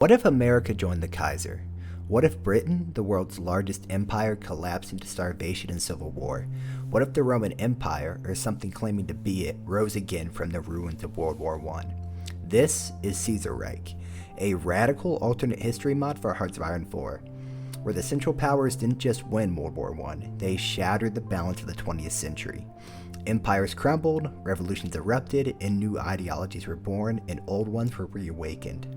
What if America joined the Kaiser? What if Britain, the world's largest empire, collapsed into starvation and civil war? What if the Roman Empire, or something claiming to be it, rose again from the ruins of World War I? This is Caesarreich, a radical alternate history mod for Hearts of Iron 4, where the Central Powers didn't just win World War I, they shattered the balance of the 20th century. Empires crumbled, revolutions erupted, and new ideologies were born, and old ones were reawakened.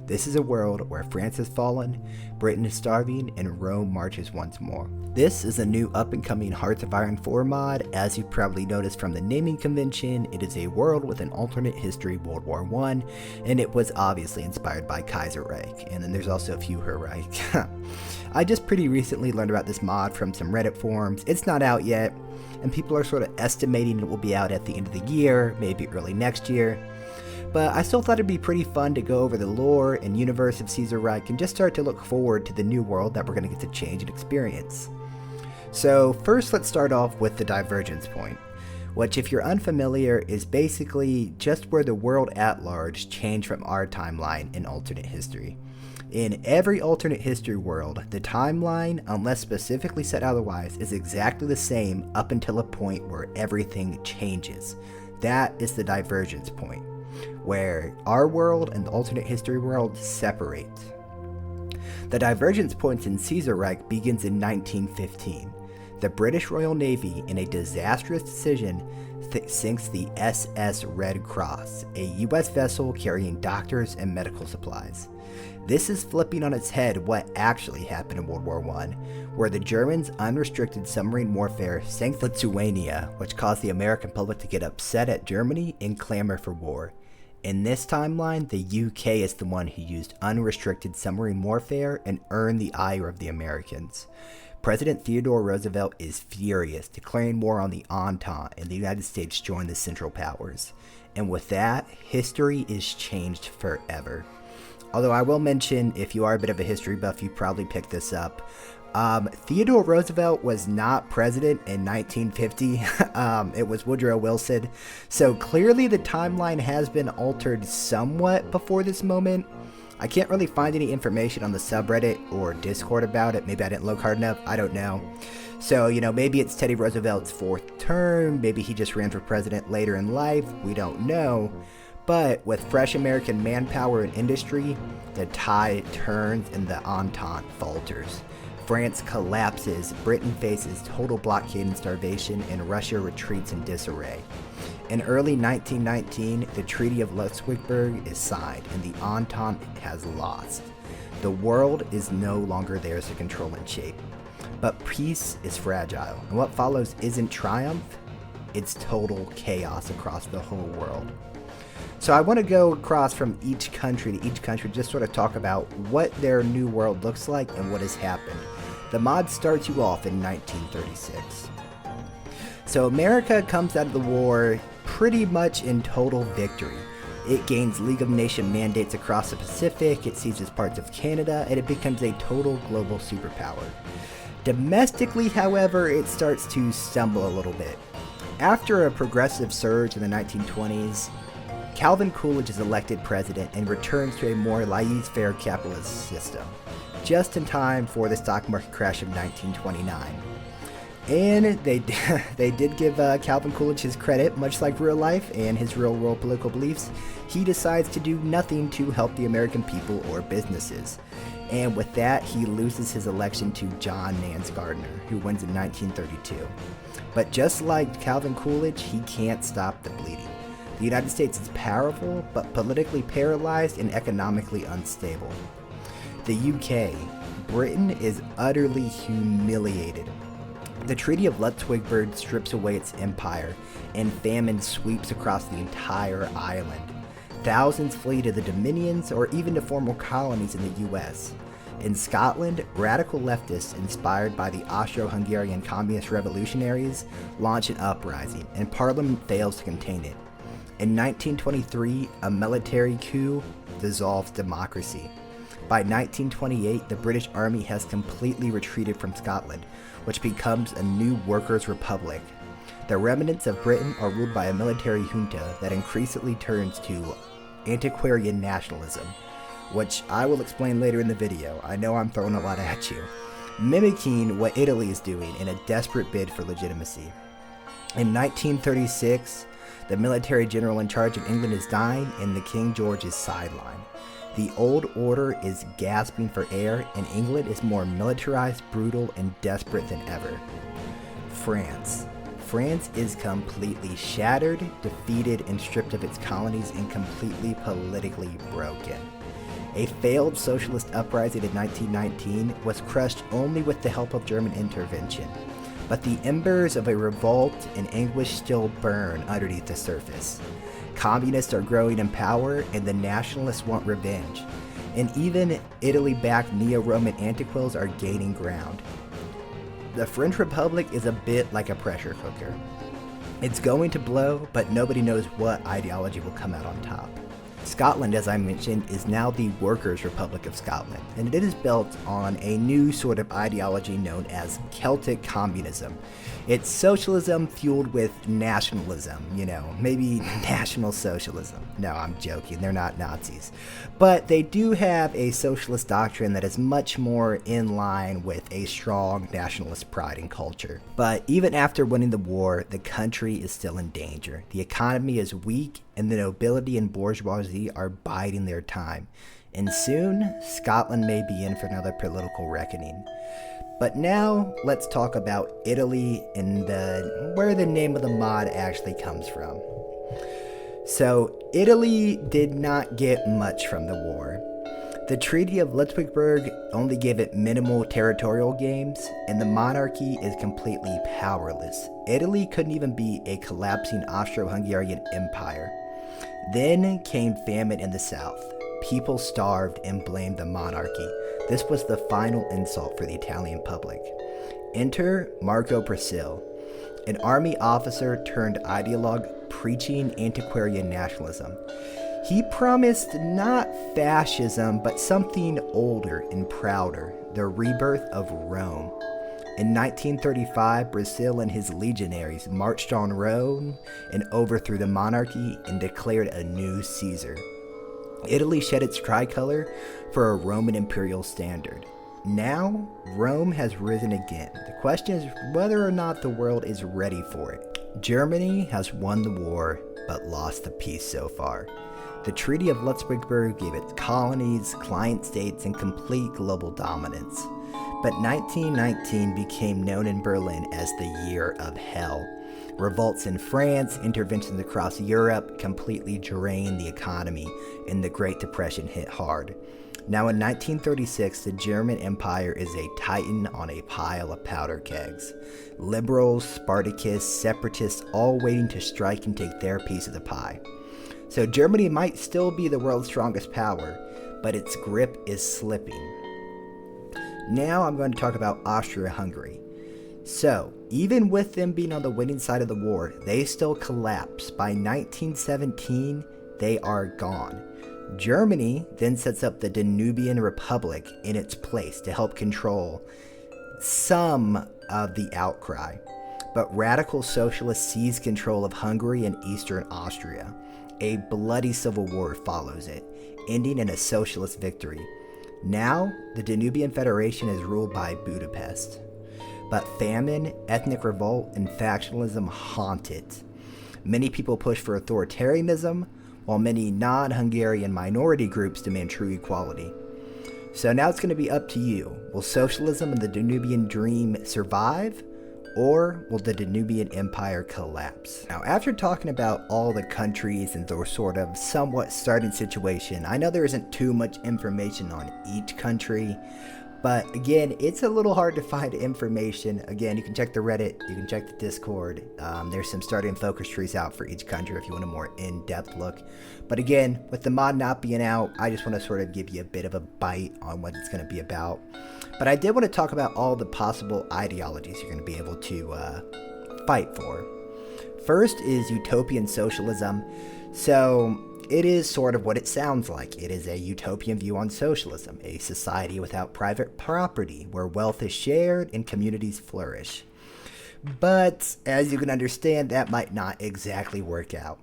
This is a world where France has fallen, Britain is starving, and Rome marches once more. This is a new up-and-coming Hearts of Iron 4 mod. As you've probably noticed from the naming convention, it is a world with an alternate history World War I, and it was obviously inspired by Caesarreich, and then there's also a few Reich. I just pretty recently learned about this mod from some Reddit forums. It's not out yet, and people are sort of estimating it will be out at the end of the year, maybe early next year. But I still thought it'd be pretty fun to go over the lore and universe of Caesarreich and just start to look forward to the new world that we're going to get to change and experience. So first, let's start off with the divergence point, which, if you're unfamiliar, is basically just where the world at large changed from our timeline in alternate history. In every alternate history world, the timeline, unless specifically said otherwise, is exactly the same up until a point where everything changes. That is the divergence point, where our world and the alternate history world separate. The divergence point in Caesarreich begins in 1915. The British Royal Navy, in a disastrous decision, sinks the SS Red Cross, a US vessel carrying doctors and medical supplies. This is flipping on its head what actually happened in World War I, where the Germans' unrestricted submarine warfare sank the Lithuania, which caused the American public to get upset at Germany and clamor for war. In this timeline, the UK is the one who used unrestricted submarine warfare and earned the ire of the Americans. President Theodore Roosevelt is furious, declaring war on the Entente, and the United States joined the Central Powers. And with that, history is changed forever. Although I will mention, if you are a bit of a history buff, you probably picked this up. Theodore Roosevelt was not president in 1950. It was Woodrow Wilson. So clearly the timeline has been altered somewhat before this moment. I can't really find any information on the subreddit or Discord about it. Maybe I didn't look hard enough. I don't know. So, maybe it's Teddy Roosevelt's fourth term. Maybe he just ran for president later in life. We don't know. But with fresh American manpower and industry, the tide turns and the Entente falters. France collapses, Britain faces total blockade and starvation, and Russia retreats in disarray. In early 1919, the Treaty of Lutzeburg is signed, and the Entente has lost. The world is no longer theirs to control and shape. But peace is fragile, and what follows isn't triumph, it's total chaos across the whole world. So I want to go across from each country to each country, just sort of talk about what their new world looks like and what has happened. The mod starts you off in 1936. So America comes out of the war pretty much in total victory. It gains League of Nations mandates across the Pacific, it seizes parts of Canada, and it becomes a total global superpower. Domestically, however, it starts to stumble a little bit. After a progressive surge in the 1920s, Calvin Coolidge is elected president and returns to a more laissez-faire capitalist system, just in time for the stock market crash of 1929. And they did give Calvin Coolidge his credit, much like real life and his real-world political beliefs. He decides to do nothing to help the American people or businesses. And with that, he loses his election to John Nance Garner, who wins in 1932. But just like Calvin Coolidge, he can't stop the bleeding. The United States is powerful, but politically paralyzed and economically unstable. The UK, Britain is utterly humiliated. The Treaty of Lutzeburg strips away its empire, and famine sweeps across the entire island. Thousands flee to the Dominions or even to former colonies in the US. In Scotland, radical leftists inspired by the Austro-Hungarian communist revolutionaries launch an uprising, and Parliament fails to contain it. In 1923, a military coup dissolves democracy. By 1928, the British Army has completely retreated from Scotland, which becomes a new workers' republic. The remnants of Britain are ruled by a military junta that increasingly turns to antiquarian nationalism. which I will explain later in the video. I know I'm throwing a lot at you. Mimicking what Italy is doing in a desperate bid for legitimacy. In 1936, the military general in charge of England is dying and the King George is sidelined. The old order is gasping for air and England is more militarized, brutal, and desperate than ever. France. France is completely shattered, defeated, and stripped of its colonies and completely politically broken. A failed socialist uprising in 1919 was crushed only with the help of German intervention. But the embers of a revolt and anguish still burn underneath the surface. Communists are growing in power and the nationalists want revenge. And even Italy-backed neo-Roman antiquils are gaining ground. The French Republic is a bit like a pressure cooker. It's going to blow, but nobody knows what ideology will come out on top. Scotland, as I mentioned, is now the Workers' Republic of Scotland, and it is built on a new sort of ideology known as Celtic communism. It's socialism fueled with nationalism, maybe national socialism. No, I'm joking, they're not Nazis. But they do have a socialist doctrine that is much more in line with a strong nationalist pride and culture. But even after winning the war, the country is still in danger. The economy is weak, and the nobility and bourgeoisie are biding their time. And soon, Scotland may be in for another political reckoning. But now, let's talk about Italy and where the name of the mod actually comes from. So, Italy did not get much from the war. The Treaty of Lützburg only gave it minimal territorial gains, and the monarchy is completely powerless. Italy couldn't even beat a collapsing Austro-Hungarian empire. Then came famine in the south. People starved and blamed the monarchy. This was the final insult for the Italian public. Enter Marco Prasil, an army officer turned ideologue preaching antiquarian nationalism. He promised not fascism, but something older and prouder, the rebirth of Rome. In 1935, Prasil and his legionaries marched on Rome and overthrew the monarchy and declared a new Caesar. Italy shed its tricolor for a Roman imperial standard. Now, Rome has risen again. The question is whether or not the world is ready for it. Germany has won the war, but lost the peace so far. The Treaty of Lützburg gave it colonies, client states, and complete global dominance. But 1919 became known in Berlin as the Year of Hell. Revolts in France, interventions across Europe completely drained the economy, and the Great Depression hit hard. Now in 1936, the German Empire is a titan on a pile of powder kegs. Liberals, Spartacists, separatists, all waiting to strike and take their piece of the pie. So Germany might still be the world's strongest power, but its grip is slipping. Now I'm going to talk about Austria-Hungary. So, even with them being on the winning side of the war, they still collapse. By 1917, they are gone. Germany then sets up the Danubian Republic in its place to help control some of the outcry. But radical socialists seize control of Hungary and eastern Austria. A bloody civil war follows it, ending in a socialist victory. Now, the Danubian Federation is ruled by Budapest. But famine, ethnic revolt, and factionalism haunt it. Many people push for authoritarianism, while many non-Hungarian minority groups demand true equality. So now it's going to be up to you. Will socialism and the Danubian dream survive, or will the Danubian Empire collapse? Now, after talking about all the countries and their sort of somewhat starting situation, I know there isn't too much information on each country, but again, it's a little hard to find information. Again, you can check the Reddit, you can check the Discord. There's some starting focus trees out for each country if you want a more in-depth look. But again, with the mod not being out, I just want to sort of give you a bit of a bite on what it's going to be about. But I did want to talk about all the possible ideologies you're going to be able to fight for. First is utopian socialism. So it is sort of what it sounds like. It is a utopian view on socialism, a society without private property, where wealth is shared and communities flourish. But as you can understand, that might not exactly work out.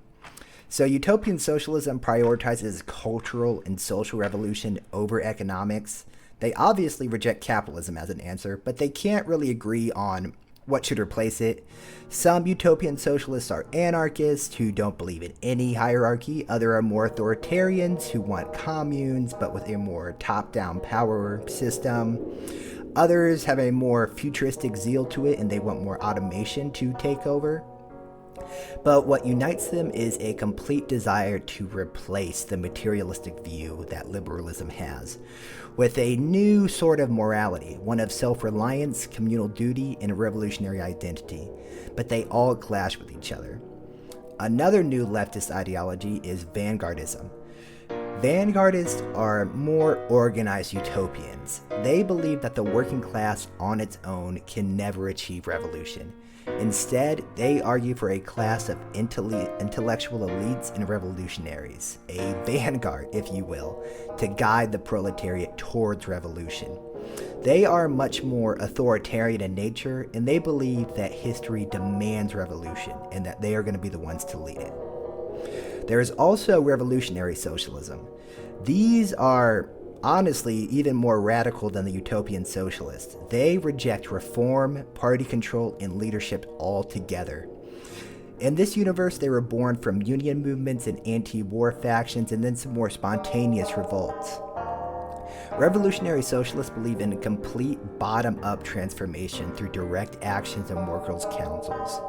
So utopian socialism prioritizes cultural and social revolution over economics. They obviously reject capitalism as an answer, but they can't really agree on what should replace it. Some utopian socialists are anarchists who don't believe in any hierarchy. Others are more authoritarians who want communes but with a more top-down power system. Others have a more futuristic zeal to it and they want more automation to take over. But what unites them is a complete desire to replace the materialistic view that liberalism has with a new sort of morality, one of self-reliance, communal duty, and revolutionary identity. But they all clash with each other. Another new leftist ideology is vanguardism. Vanguardists are more organized utopians. They believe that the working class on its own can never achieve revolution. Instead, they argue for a class of intellectual elites and revolutionaries, a vanguard, if you will, to guide the proletariat towards revolution. They are much more authoritarian in nature, and they believe that history demands revolution and that they are going to be the ones to lead it. There is also revolutionary socialism. These are honestly even more radical than the utopian socialists. They reject reform, party control, and leadership altogether. In this universe, they were born from union movements and anti-war factions and then some more spontaneous revolts. Revolutionary socialists believe in a complete bottom-up transformation through direct actions and workers' councils.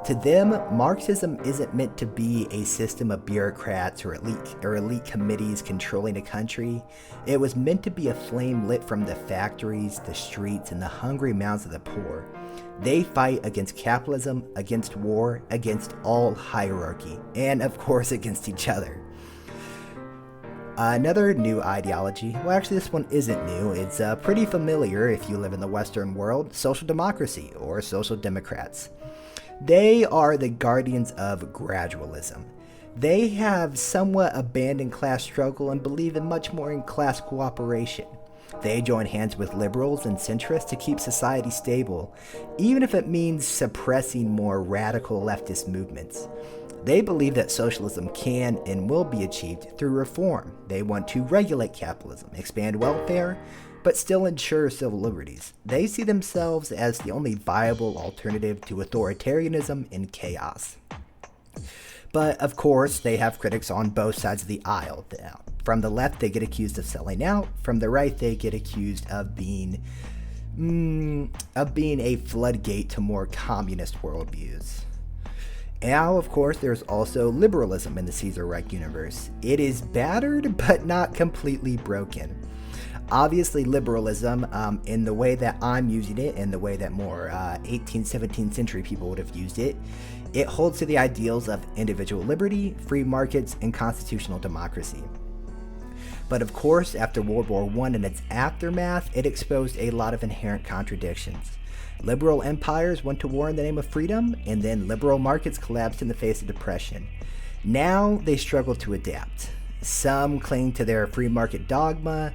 To them, Marxism isn't meant to be a system of bureaucrats or elite committees controlling a country. It was meant to be a flame lit from the factories, the streets, and the hungry mouths of the poor. They fight against capitalism, against war, against all hierarchy, and of course against each other. Another new ideology, well actually this one isn't new, it's pretty familiar if you live in the Western world, social democracy or social democrats. They are the guardians of gradualism. They have somewhat abandoned class struggle and believe in much more in class cooperation. They join hands with liberals and centrists to keep society stable, even if it means suppressing more radical leftist movements. They believe that socialism can and will be achieved through reform. They want to regulate capitalism, expand welfare, but still ensure civil liberties. They see themselves as the only viable alternative to authoritarianism and chaos. But of course, they have critics on both sides of the aisle. From the left, they get accused of selling out. From the right, they get accused of being a floodgate to more communist worldviews. Now, of course, there's also liberalism in the Caesarreich universe. It is battered, but not completely broken. Obviously, liberalism, in the way that I'm using it, and the way that more 18th, 17th century people would have used it, it holds to the ideals of individual liberty, free markets, and constitutional democracy. But of course, after World War I and its aftermath, it exposed a lot of inherent contradictions. Liberal empires went to war in the name of freedom, and then liberal markets collapsed in the face of depression. Now they struggle to adapt. Some cling to their free market dogma.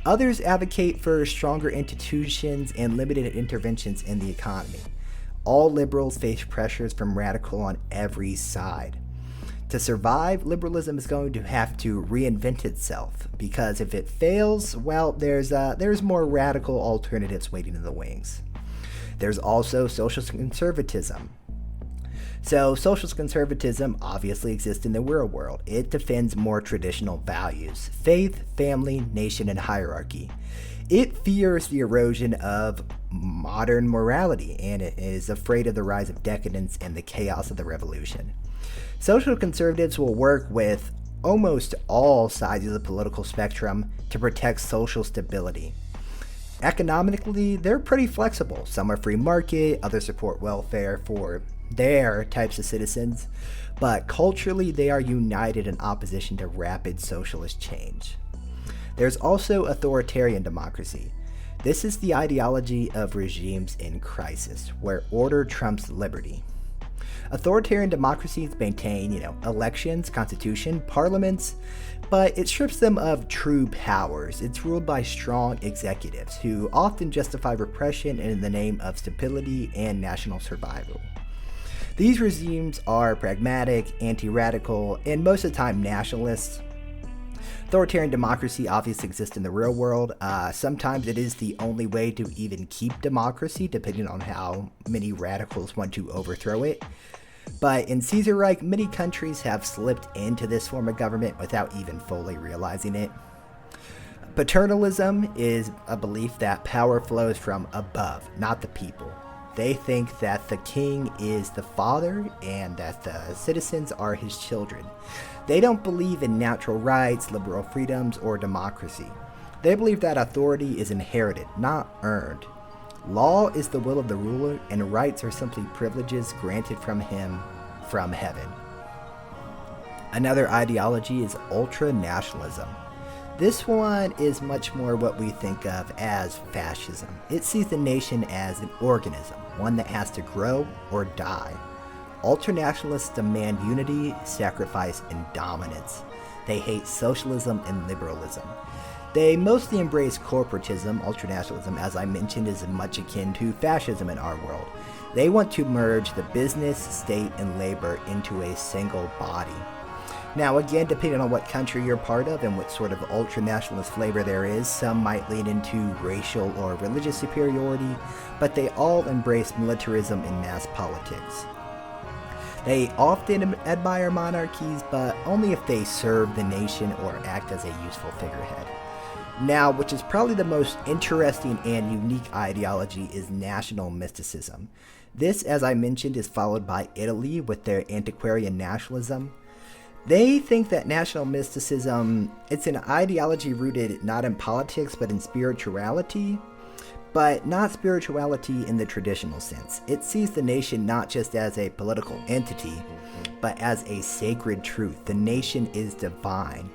Others advocate for stronger institutions and limited interventions in the economy. All liberals face pressures from radical on every side. To survive, liberalism is going to have to reinvent itself, because if it fails, well, there's more radical alternatives waiting in the wings. There's also social conservatism. So social conservatism obviously exists in the real world. It defends more traditional values: faith, family, nation, and hierarchy. It fears the erosion of modern morality, and it is afraid of the rise of decadence and the chaos of the revolution. Social conservatives will work with almost all sides of the political spectrum to protect social stability. Economically, they're pretty flexible. Some are free market, others support welfare for their types of citizens, but culturally they are united in opposition to rapid socialist change. There's also authoritarian democracy. This is the ideology of regimes in crisis, where order trumps liberty. Authoritarian democracies maintain, elections, constitution, parliaments, but it strips them of true powers. It's ruled by strong executives who often justify repression in the name of stability and national survival. These regimes are pragmatic, anti-radical, and most of the time nationalists. Authoritarian democracy obviously exists in the real world. Sometimes it is the only way to even keep democracy, depending on how many radicals want to overthrow it. But in Caesarreich, many countries have slipped into this form of government without even fully realizing it. Paternalism is a belief that power flows from above, not the people. They think that the king is the father and that the citizens are his children. They don't believe in natural rights, liberal freedoms, or democracy. They believe that authority is inherited, not earned. Law is the will of the ruler, and rights are simply privileges granted from him from heaven. Another ideology is ultra-nationalism. This one is much more what we think of as fascism. It sees the nation as an organism, one that has to grow or die. Ultranationalists demand unity, sacrifice, and dominance. They hate socialism and liberalism. They mostly embrace corporatism. Ultranationalism, as I mentioned, is much akin to fascism in our world. They want to merge the business, state, and labor into a single body. Now again, depending on what country you're part of and what sort of ultra-nationalist flavor there is, some might lean into racial or religious superiority, but they all embrace militarism and mass politics. They often admire monarchies, but only if they serve the nation or act as a useful figurehead. Now, which is probably the most interesting and unique ideology, is national mysticism. This, as I mentioned, is followed by Italy with their antiquarian nationalism. They think that national mysticism, it's an ideology rooted not in politics but in spirituality, but not spirituality in the traditional sense. It sees the nation not just as a political entity, but as a sacred truth. The nation is divine.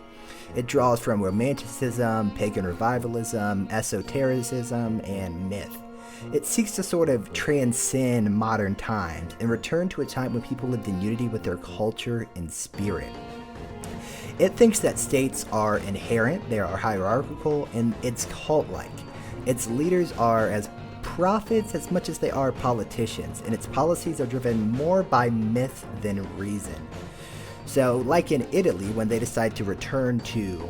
It draws from romanticism, pagan revivalism, esotericism, and myth. It seeks to sort of transcend modern times and return to a time when people lived in unity with their culture and spirit. It thinks that states are inherent, they are hierarchical, and it's cult-like. Its leaders are as prophets as much as they are politicians, and its policies are driven more by myth than reason. So, like in Italy, when they decide to return to,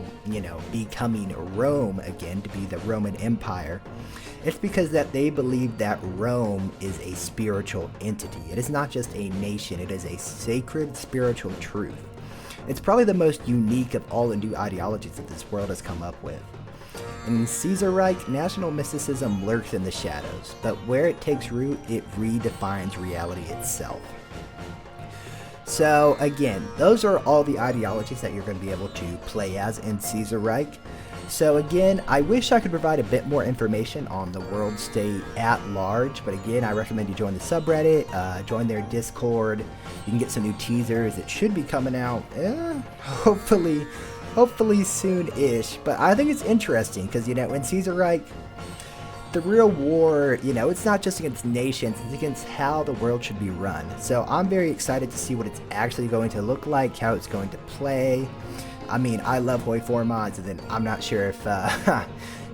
becoming Rome again, to be the Roman Empire, it's because that they believe that Rome is a spiritual entity. It is not just a nation, it is a sacred spiritual truth. It's probably the most unique of all the new ideologies that this world has come up with. In Caesarreich, national mysticism lurks in the shadows, but where it takes root, it redefines reality itself. So again, those are all the ideologies that you're going to be able to play as in Caesarreich. So again, I wish I could provide a bit more information on the world state at large, but again, I recommend you join the subreddit, join their Discord. You can get some new teasers. It should be coming out, hopefully soon-ish. But I think it's interesting because, in Caesarreich, the real war, it's not just against nations, it's against how the world should be run. So I'm very excited to see what it's actually going to look like, how it's going to play. I mean, I love HOI4 mods, and then I'm not sure if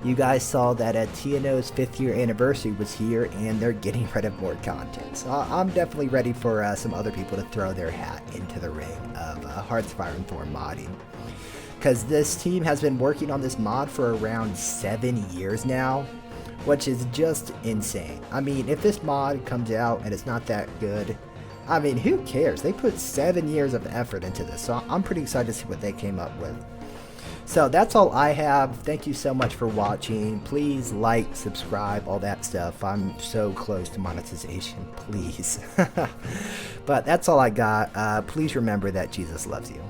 you guys saw that TNO's 5th year anniversary was here, and they're getting rid of more content. So I'm definitely ready for some other people to throw their hat into the ring of Hearthfire and 4 modding. Because this team has been working on this mod for around 7 years now, which is just insane. I mean, if this mod comes out and it's not that good, I mean, who cares? They put 7 years of effort into this, so I'm pretty excited to see what they came up with. So that's all I have. Thank you so much for watching. Please like, subscribe, all that stuff. I'm so close to monetization, please. But that's all I got. Please remember that Jesus loves you.